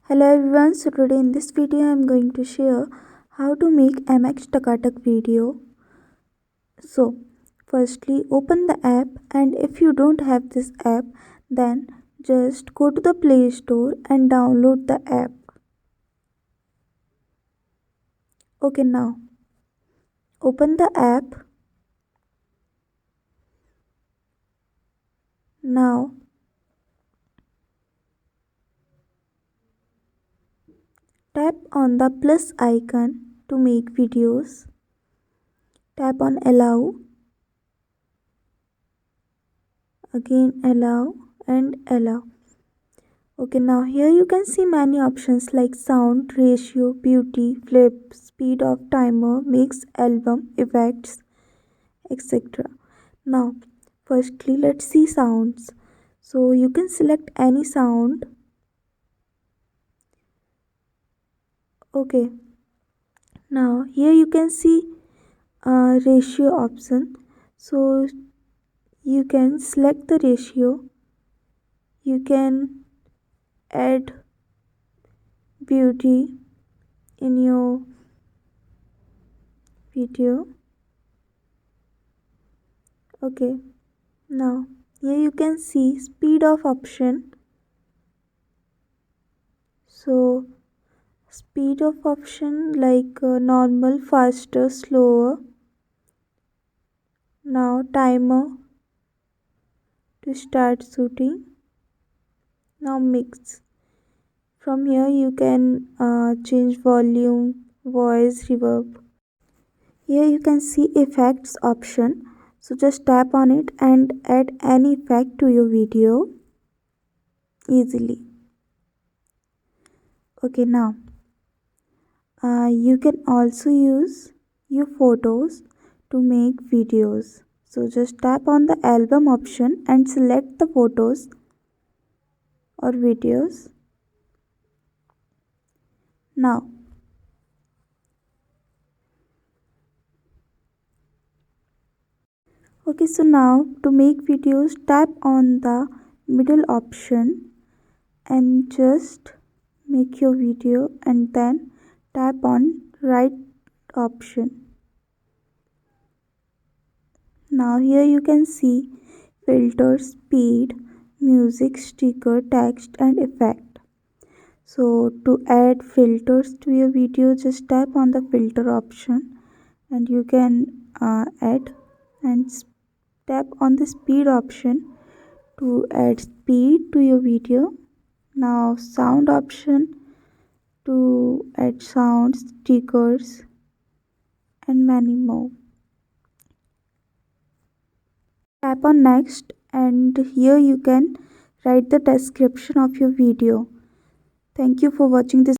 Hello everyone, so today in this video I am going to share how to make MX Taka video. So firstly open the app, and if you don't have this app then just go to the Play Store and download the app. Okay, now open the app. Now tap on the plus icon to make videos. Tap on allow, again allow and allow. Okay, now here you can see many options like sound, ratio, beauty, flip, speed of timer, mix, album, effects, etc. Now firstly let's see sounds. So you can select any sound. Okay, now here you can see ratio option. So you can select the ratio. You can add beauty in your video. Okay, now here you can see speed of option. So speed of option like normal, faster, slower. Now timer to start shooting. Now mix. From here you can change volume, voice, reverb. Here you can see effects option. So just tap on it and add any effect to your video easily. Okay, now you can also use your photos to make videos. So just tap on the album option and select the photos or videos. Now okay, so now to make videos, tap on the middle option and just make your video, and then tap on right option. Now here you can see filter, speed, music, sticker, text and effect. So to add filters to your video, just tap on the filter option and you can add, and tap on the speed option to add speed to your video. Now sound option to add sounds, stickers and many more. Tap on next, and here you can write the description of your video. Thank you for watching this.